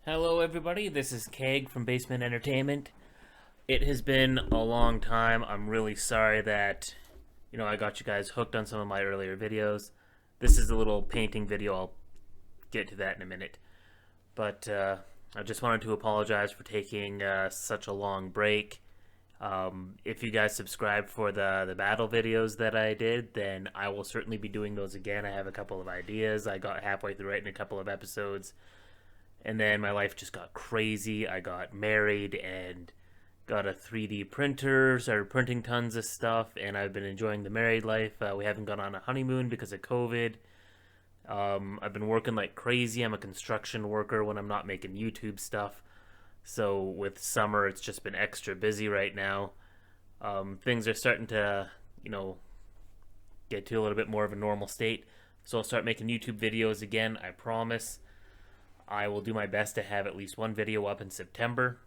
Hello, everybody. This is Keg from Basement Entertainment. It has been a long time. I'm really sorry that, I got you guys hooked on some of my earlier videos. This is a little painting video. I'll get to that in a minute. But I just wanted to apologize for taking such a long break. If you guys subscribe for the battle videos that I did, then I will certainly be doing those again. I have a couple of ideas. I got halfway through writing a couple of episodes, and then my life just got crazy. I got married and got a 3D printer, started printing tons of stuff, and I've been enjoying the married life. We haven't gone on a honeymoon because of COVID. I've been working like crazy. I'm a construction worker when I'm not making YouTube stuff. So with summer, it's just been extra busy right now. Things are starting to, get to a little bit more of a normal state. So I'll start making YouTube videos again, I promise. I will do my best to have at least one video up in September,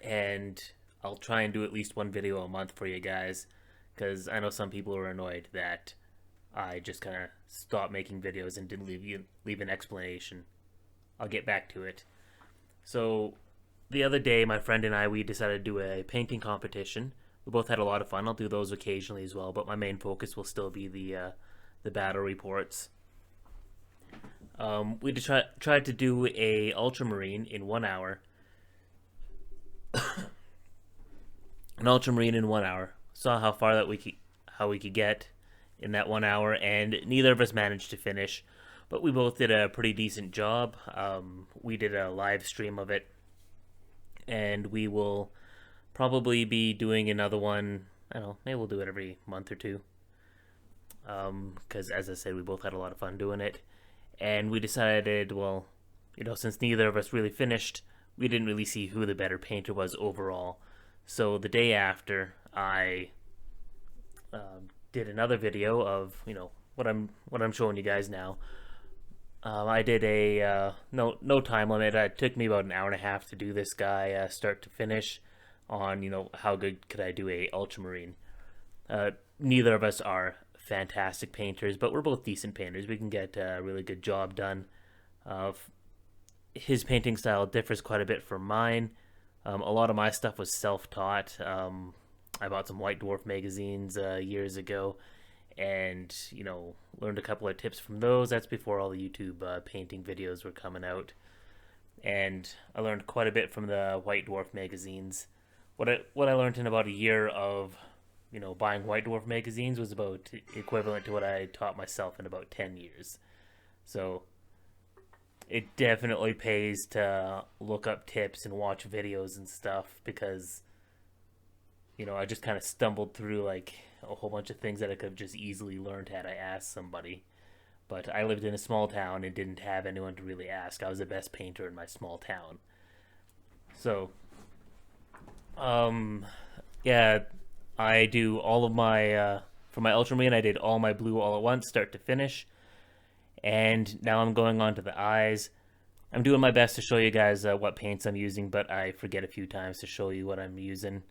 and I'll try and do at least one video a month for you guys, because I know some people are annoyed that I just kind of stopped making videos and didn't leave an explanation. I'll get back to it. So the other day, my friend and I, we decided to do a painting competition. We both had a lot of fun. I'll do those occasionally as well, but my main focus will still be the battle reports. We tried to do a Ultramarine in 1 hour. An Ultramarine in 1 hour. Saw how far that we could get in that 1 hour, and neither of us managed to finish, but we both did a pretty decent job. We did a live stream of it, and we will probably be doing another one. I don't know, maybe we'll do it every month or two. Because as I said, we both had a lot of fun doing it. And we decided, well, since neither of us really finished, we didn't really see who the better painter was overall. So the day after, I did another video of what I'm showing you guys now. I did a no time limit. It took me about an hour and a half to do this guy start to finish on how good could I do a ultramarine. Neither of us are fantastic painters, but we're both decent painters. We can get a really good job done. His painting style differs quite a bit from mine. A lot of my stuff was self-taught. I bought some White Dwarf magazines years ago, and learned a couple of tips from those. That's before all the YouTube painting videos were coming out, and I learned quite a bit from the White Dwarf magazines. What I learned in about a year of buying White Dwarf magazines was about equivalent to what I taught myself in about 10 years. So it definitely pays to look up tips and watch videos and stuff, because I just kind of stumbled through like a whole bunch of things that I could have just easily learned had I asked somebody. But I lived in a small town and didn't have anyone to really ask. I was the best painter in my small town. So, yeah, I do all of my, for my Ultramarine, I did all my blue all at once, start to finish. And now I'm going on to the eyes. I'm doing my best to show you guys what paints I'm using, but I forget a few times to show you what I'm using.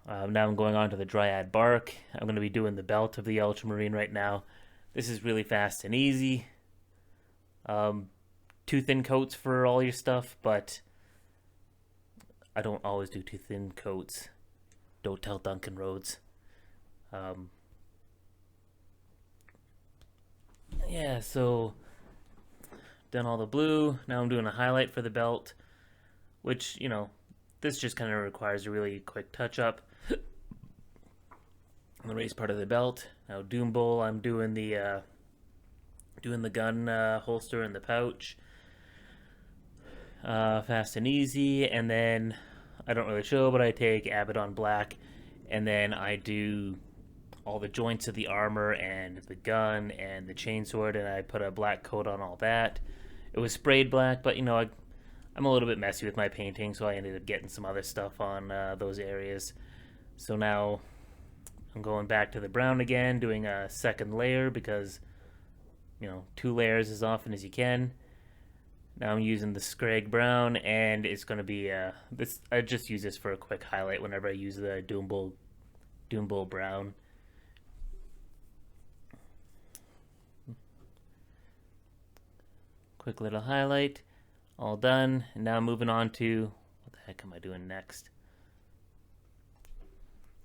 Now I'm going on to the Dryad Bark. I'm going to be doing the belt of the Ultramarine right now. This is really fast and easy. Too thin coats for all your stuff, but I don't always do too thin coats. Don't tell Duncan Rhodes. Yeah, so done all the blue. Now I'm doing a highlight for the belt, which, this just kind of requires a really quick touch up on the raised part of the belt. Now Doom Bowl, I'm doing the gun holster in the pouch. Fast and easy, and then I don't really show, but I take Abaddon Black, and then I do all the joints of the armor and the gun and the chainsword, and I put a black coat on all that. It was sprayed black, but I'm a little bit messy with my painting, so I ended up getting some other stuff on those areas. So now I'm going back to the brown again, doing a second layer, because 2 layers as often as you can. Now I'm using the Scrag Brown, and it's going to be this. I just use this for a quick highlight whenever I use the Doom Bull Brown. Quick little highlight. all done. And now moving on to, what the heck am I doing next?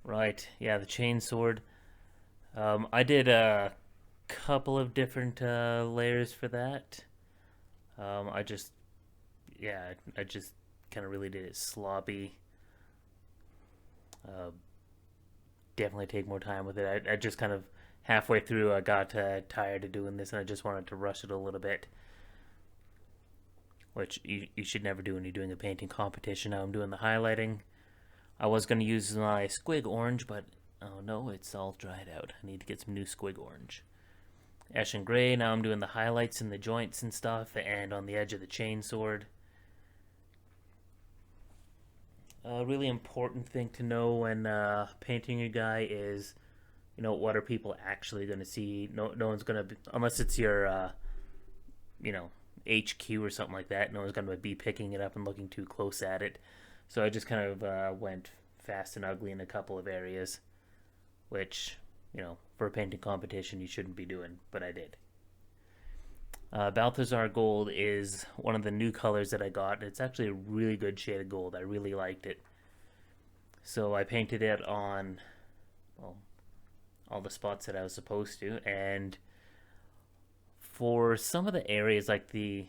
Right, yeah, the chainsword. I did a couple of different layers for that. I just, yeah, I just kind of really did it sloppy. Uh, Definitely take more time with it. I just kind of halfway through I got tired of doing this and I just wanted to rush it a little bit, which you should never do when you're doing a painting competition. Now I'm doing the highlighting. I was going to use my squig orange, but oh no, it's all dried out. I need to get some new squig orange. Ash and gray. Now I'm doing the highlights in the joints and stuff, and on the edge of the chainsword. A really important thing to know when painting a guy is, what are people actually going to see? No one's going to, unless it's your, HQ or something like that. No one's going to be picking it up and looking too close at it. So I just kind of went fast and ugly in a couple of areas, which, for a painting competition you shouldn't be doing, but I did. Balthazar Gold is one of the new colors that I got. It's actually a really good shade of gold. I really liked it. So I painted it on, well, all the spots that I was supposed to, and for some of the areas like the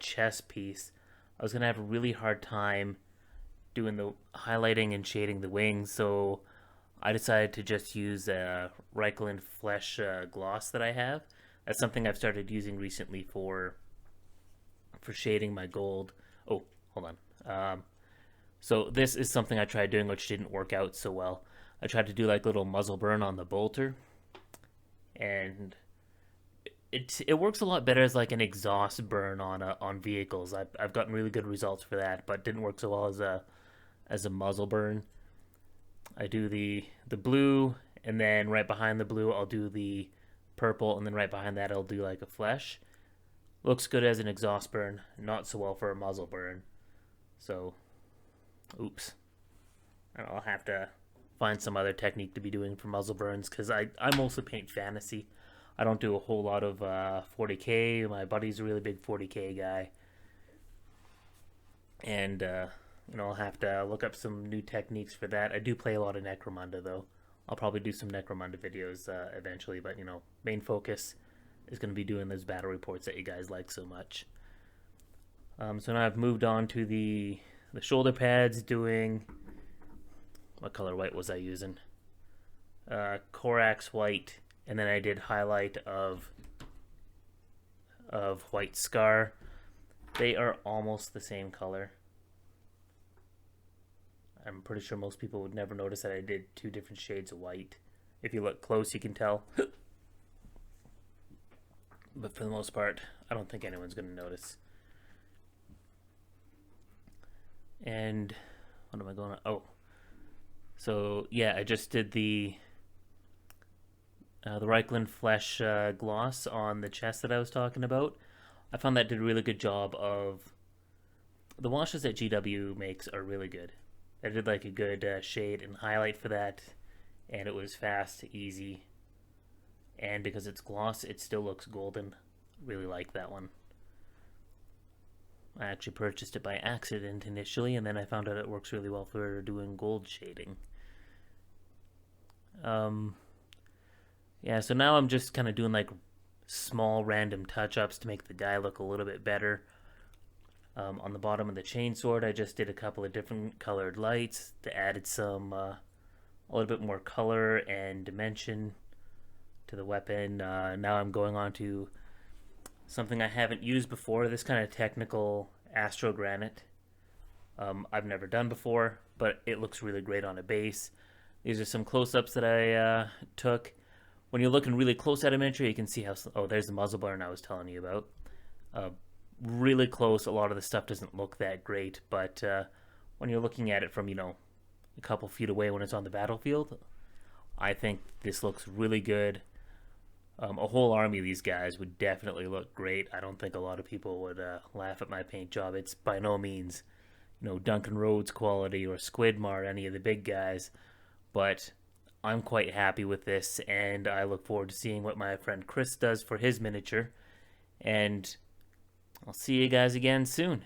chest piece, I was gonna have a really hard time doing the highlighting and shading the wings, so I decided to just use a Reichland Flesh gloss that I have. That's something I've started using recently for shading my gold. Oh, hold on. So this is something I tried doing which didn't work out so well. I tried to do like little muzzle burn on the bolter, and it works a lot better as like an exhaust burn on vehicles. I've gotten really good results for that, but didn't work so well as a muzzle burn. I do the blue, and then right behind the blue I'll do the purple, and then right behind that I'll do like a flesh. Looks good as an exhaust burn, not so well for a muzzle burn. So, oops. I'll have to find some other technique to be doing for muzzle burns, because I mostly paint fantasy. I don't do a whole lot of 40k. My buddy's a really big 40k guy. And, I'll have to look up some new techniques for that. I do play a lot of Necromunda, though. I'll probably do some Necromunda videos eventually, but, main focus is going to be doing those battle reports that you guys like so much. So now I've moved on to the shoulder pads, doing... What color white was I using? Corax white, and then I did highlight of white scar. They are almost the same color. I'm pretty sure most people would never notice that I did two different shades of white. If you look close, you can tell. But for the most part, I don't think anyone's going to notice. And what am I going on? Oh. So, yeah, I just did the Reichland Flesh gloss on the chest that I was talking about. I found that did a really good job of... The washes that GW makes are really good. I did like a good shade and highlight for that, and it was fast, easy, and because it's gloss, it still looks golden. Really like that one. I actually purchased it by accident initially, and then I found out it works really well for doing gold shading. Yeah, so now I'm just kind of doing like small random touch-ups to make the guy look a little bit better. On the bottom of the chainsword, I just did a couple of different colored lights that added some, a little bit more color and dimension to the weapon. Now I'm going on to something I haven't used before, this kind of technical Astro Granite. I've never done before, but it looks really great on a base. These are some close-ups that I took. When you're looking really close at a miniature, you can see how... Oh, there's the muzzle burn I was telling you about. Really close, a lot of the stuff doesn't look that great, but when you're looking at it from, a couple feet away when it's on the battlefield, I think this looks really good. A whole army of these guys would definitely look great. I don't think a lot of people would laugh at my paint job. It's by no means, Duncan Rhodes quality or Squidmar, any of the big guys, but I'm quite happy with this, and I look forward to seeing what my friend Chris does for his miniature. And I'll see you guys again soon.